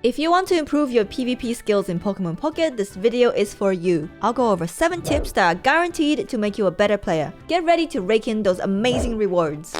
If you want to improve your PvP skills in Pokemon Pocket, this video is for you. I'll go over 7 tips that are guaranteed to make you a better player. Get ready to rake in those amazing rewards.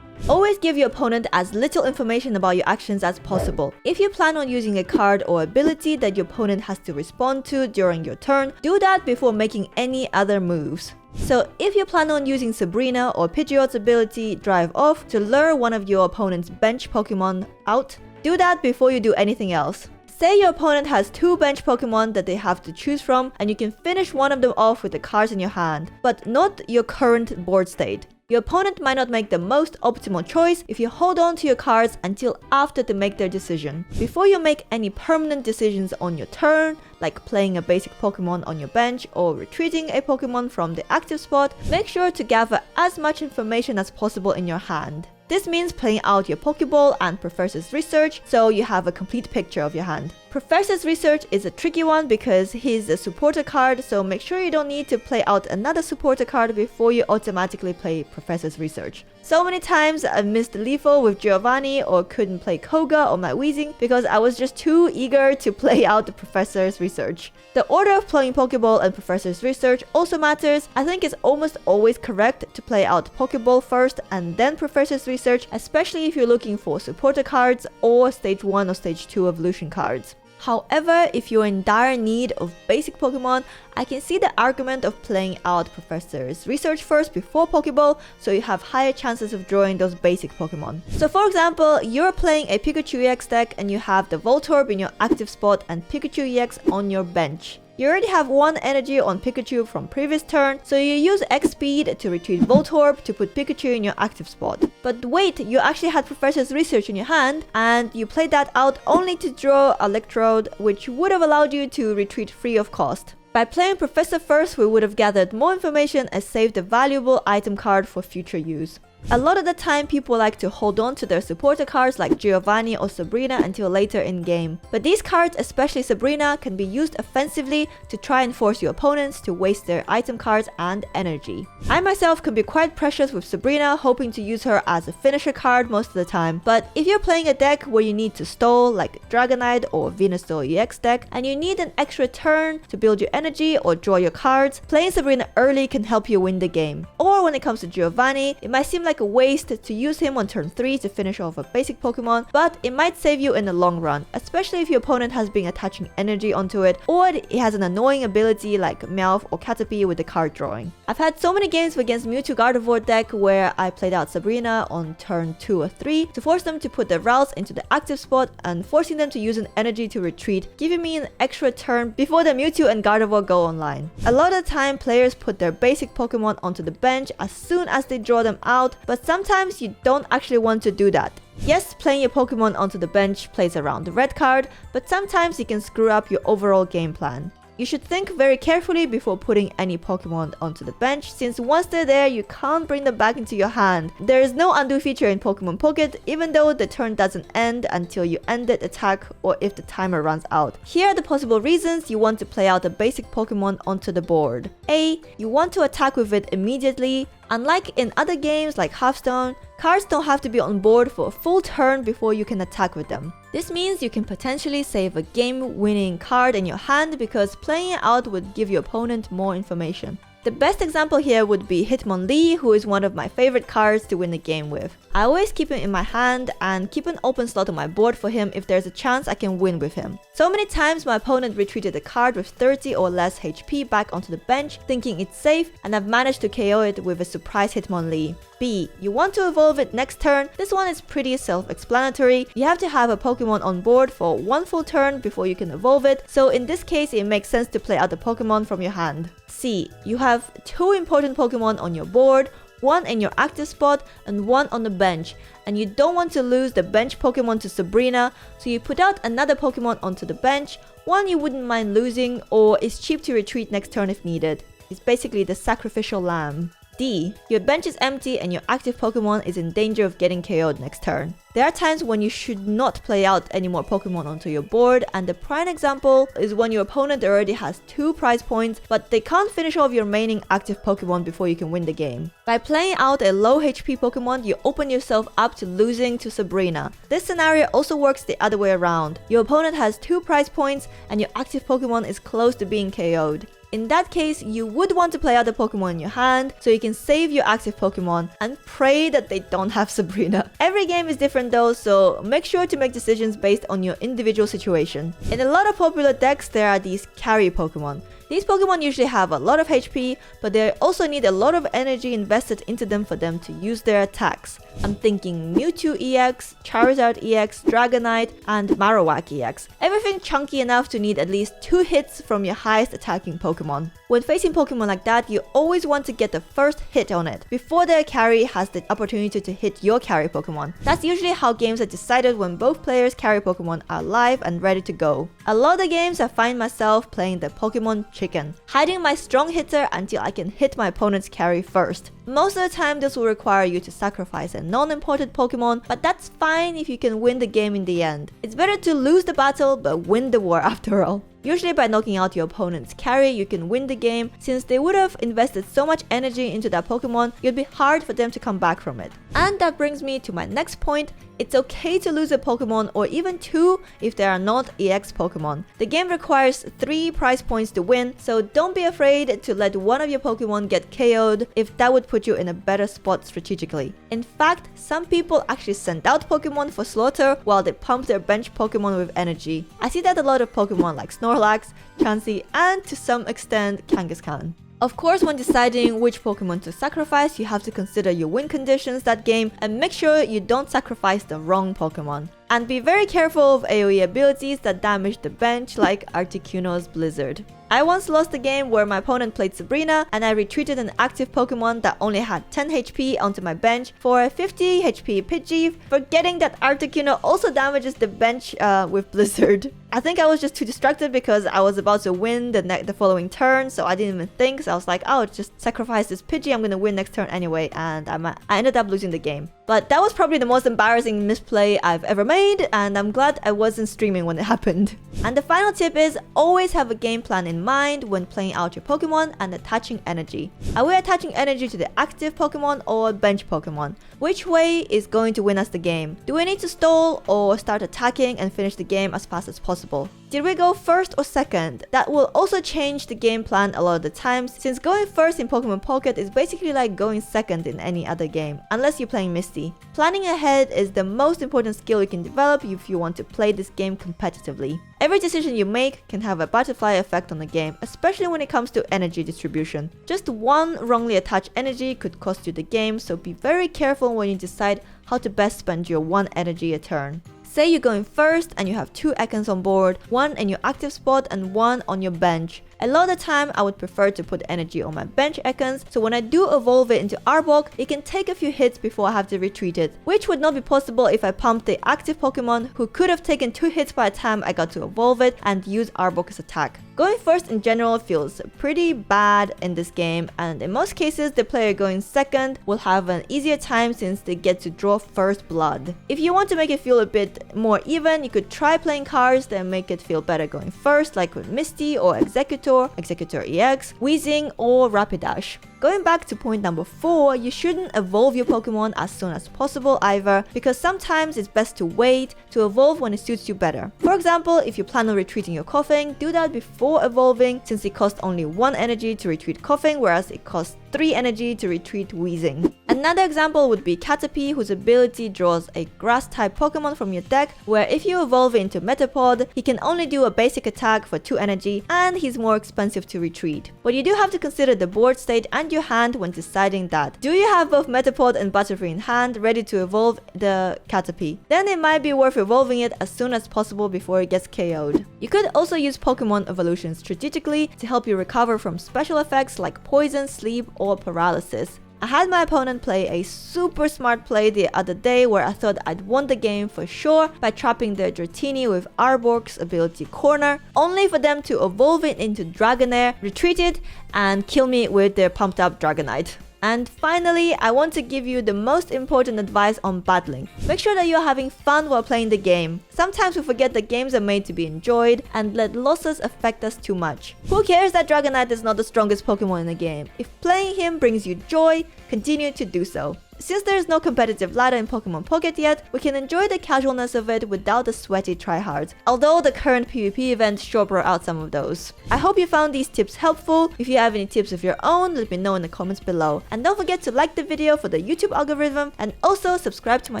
Always give your opponent as little information about your actions as possible. If you plan on using a card or ability that your opponent has to respond to during your turn, do that before making any other moves. So if you plan on using Sabrina or Pidgeot's ability Drive Off to lure one of your opponent's bench Pokemon out, do that before you do anything else. Say your opponent has 2 bench Pokemon that they have to choose from, and you can finish one of them off with the cards in your hand, but not your current board state. Your opponent might not make the most optimal choice if you hold on to your cards until after they make their decision. Before you make any permanent decisions on your turn, like playing a basic Pokemon on your bench or retreating a Pokemon from the active spot, make sure to gather as much information as possible in your hand. This means playing out your Pokeball and Professor's Research so you have a complete picture of your hand. Professor's Research is a tricky one because he's a supporter card, so make sure you don't need to play out another supporter card before you automatically play Professor's Research. So many times I've missed Lethal with Giovanni or couldn't play Koga or my Weezing because I was just too eager to play out the Professor's Research. The order of playing Pokeball and Professor's Research also matters. I think it's almost always correct to play out Pokeball first and then Professor's Research, especially if you're looking for supporter cards or Stage 1 or Stage 2 evolution cards. However, if you're in dire need of basic Pokemon, I can see the argument of playing out Professor's Research first before Pokeball, so you have higher chances of drawing those basic Pokemon. So for example, you're playing a Pikachu EX deck and you have the Voltorb in your active spot and Pikachu EX on your bench. You already have 1 energy on Pikachu from previous turn, so you use X speed to retreat Voltorb to put Pikachu in your active spot. But wait, you actually had Professor's Research in your hand, and you played that out only to draw Electrode, which would have allowed you to retreat free of cost. By playing Professor first, we would have gathered more information and saved a valuable item card for future use. A lot of the time, people like to hold on to their supporter cards like Giovanni or Sabrina until later in game. But these cards, especially Sabrina, can be used offensively to try and force your opponents to waste their item cards and energy. I myself can be quite precious with Sabrina, hoping to use her as a finisher card most of the time. But if you're playing a deck where you need to stall, like Dragonite or Venusaur EX deck, and you need an extra turn to build your energy or draw your cards, playing Sabrina early can help you win the game. Or when it comes to Giovanni, it might seem like a waste to use him on turn 3 to finish off a basic Pokemon, but it might save you in the long run, especially if your opponent has been attaching energy onto it, or it has an annoying ability like Meowth or Caterpie with the card drawing. I've had so many games against Mewtwo Gardevoir deck where I played out Sabrina on turn 2 or 3 to force them to put their routes into the active spot and forcing them to use an energy to retreat, giving me an extra turn before the Mewtwo and Gardevoir go online. A lot of the time, players put their basic Pokemon onto the bench as soon as they draw them out, but sometimes you don't actually want to do that. Yes, playing your Pokemon onto the bench plays around the red card, but sometimes you can screw up your overall game plan. You should think very carefully before putting any Pokemon onto the bench, since once they're there, you can't bring them back into your hand. There is no undo feature in Pokemon Pocket, even though the turn doesn't end until you end the attack or if the timer runs out. Here are the possible reasons you want to play out a basic Pokemon onto the board. A. You want to attack with it immediately. Unlike in other games like Hearthstone, cards don't have to be on board for a full turn before you can attack with them. This means you can potentially save a game-winning card in your hand because playing it out would give your opponent more information. The best example here would be Hitmonlee, who is one of my favorite cards to win the game with. I always keep him in my hand and keep an open slot on my board for him if there's a chance I can win with him. So many times my opponent retreated a card with 30 or less HP back onto the bench, thinking it's safe, and I've managed to KO it with a surprise Hitmonlee. B. You want to evolve it next turn. This one is pretty self-explanatory. You have to have a Pokemon on board for 1 full turn before you can evolve it, so in this case it makes sense to play out the Pokemon from your hand. C. You have 2 important Pokemon on your board, 1 in your active spot and 1 on the bench, and you don't want to lose the bench Pokemon to Sabrina, so you put out another Pokemon onto the bench, one you wouldn't mind losing or is cheap to retreat next turn if needed. It's basically the sacrificial lamb. D. Your bench is empty and your active Pokemon is in danger of getting KO'd next turn. There are times when you should not play out any more Pokemon onto your board, and the prime example is when your opponent already has 2 prize points, but they can't finish off your remaining active Pokemon before you can win the game. By playing out a low HP Pokemon, you open yourself up to losing to Sabrina. This scenario also works the other way around. Your opponent has 2 prize points and your active Pokemon is close to being KO'd. In that case, you would want to play out the Pokemon in your hand so you can save your active Pokemon and pray that they don't have Sabrina. Every game is different though, so make sure to make decisions based on your individual situation. In a lot of popular decks, there are these carry Pokemon. These Pokemon usually have a lot of HP, but they also need a lot of energy invested into them for them to use their attacks. I'm thinking Mewtwo EX, Charizard EX, Dragonite, and Marowak EX. Everything chunky enough to need at least 2 hits from your highest attacking Pokemon. When facing Pokemon like that, you always want to get the first hit on it, before their carry has the opportunity to hit your carry Pokemon. That's usually how games are decided when both players' carry Pokemon are live and ready to go. A lot of games I find myself playing the Pokemon chicken, hiding my strong hitter until I can hit my opponent's carry first. Most of the time this will require you to sacrifice a non-important Pokemon, but that's fine if you can win the game in the end. It's better to lose the battle but win the war after all. Usually by knocking out your opponent's carry, you can win the game. Since they would have invested so much energy into that Pokemon, it'd be hard for them to come back from it. And that brings me to my next point. It's okay to lose a Pokemon or even 2 if they are not EX Pokemon. The game requires 3 prize points to win, so don't be afraid to let one of your Pokemon get KO'd if that would put you in a better spot strategically. In fact, some people actually send out Pokemon for slaughter while they pump their bench Pokemon with energy. I see that a lot of Pokemon like Snorlax, Chansey, and to some extent Kangaskhan. Of course, when deciding which Pokemon to sacrifice, you have to consider your win conditions that game and make sure you don't sacrifice the wrong Pokemon. And be very careful of AoE abilities that damage the bench like Articuno's Blizzard. I once lost a game where my opponent played Sabrina and I retreated an active Pokemon that only had 10 HP onto my bench for a 50 HP Pidgey, forgetting that Articuno also damages the bench with Blizzard. I think I was just too distracted because I was about to win the following turn, so I didn't even think. So I was like, oh, just sacrifice this Pidgey, I'm gonna win next turn anyway, and I ended up losing the game. But that was probably the most embarrassing misplay I've ever made, and I'm glad I wasn't streaming when it happened. And the final tip is always have a game plan in mind when playing out your Pokemon and attaching energy. Are we attaching energy to the active Pokemon or bench Pokemon? Which way is going to win us the game? Do we need to stall or start attacking and finish the game as fast as possible? Did we go first or second? That will also change the game plan a lot of the times, since going first in Pokemon Pocket is basically like going second in any other game, unless you're playing Misty. Planning ahead is the most important skill you can develop if you want to play this game competitively. Every decision you make can have a butterfly effect on the game, especially when it comes to energy distribution. Just one wrongly attached energy could cost you the game, so be very careful when you decide how to best spend your 1 energy a turn. Say you're going first and you have 2 Ekans on board, 1 in your active spot and 1 on your bench. A lot of the time, I would prefer to put energy on my bench Ekans, so when I do evolve it into Arbok, it can take a few hits before I have to retreat it, which would not be possible if I pumped the active Pokemon who could have taken 2 hits by the time I got to evolve it and use Arbok's attack. Going first in general feels pretty bad in this game, and in most cases, the player going second will have an easier time since they get to draw first blood. If you want to make it feel a bit more even, you could try playing cards that make it feel better going first, like with Misty or Executor, Executor EX, Weezing, or Rapidash. Going back to point number 4, you shouldn't evolve your Pokemon as soon as possible either, because sometimes it's best to wait to evolve when it suits you better. For example, if you plan on retreating your Coughing, do that before evolving, since it costs only 1 energy to retreat Coughing, whereas it costs 3 energy to retreat Weezing. Another example would be Caterpie, whose ability draws a grass-type Pokemon from your deck, where if you evolve it into Metapod, he can only do a basic attack for 2 energy, and he's more expensive to retreat. But you do have to consider the board state and your hand when deciding that. Do you have both Metapod and Butterfree in hand ready to evolve the Caterpie? Then it might be worth evolving it as soon as possible before it gets KO'd. You could also use Pokemon evolution strategically to help you recover from special effects like poison, sleep, or paralysis. I had my opponent play a super smart play the other day where I thought I'd won the game for sure by trapping their Dratini with Arbok's ability Corner, only for them to evolve it into Dragonair, retreat it, and kill me with their pumped up Dragonite. And finally, I want to give you the most important advice on battling. Make sure that you're having fun while playing the game. Sometimes we forget that games are made to be enjoyed and let losses affect us too much. Who cares that Dragonite is not the strongest Pokemon in the game? If playing him brings you joy, continue to do so. Since there is no competitive ladder in Pokemon Pocket yet, we can enjoy the casualness of it without the sweaty tryhards, although the current PvP event sure brought out some of those. I hope you found these tips helpful. If you have any tips of your own, let me know in the comments below. And don't forget to like the video for the YouTube algorithm, and also subscribe to my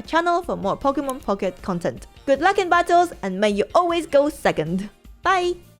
channel for more Pokemon Pocket content. Good luck in battles, and may you always go second! Bye!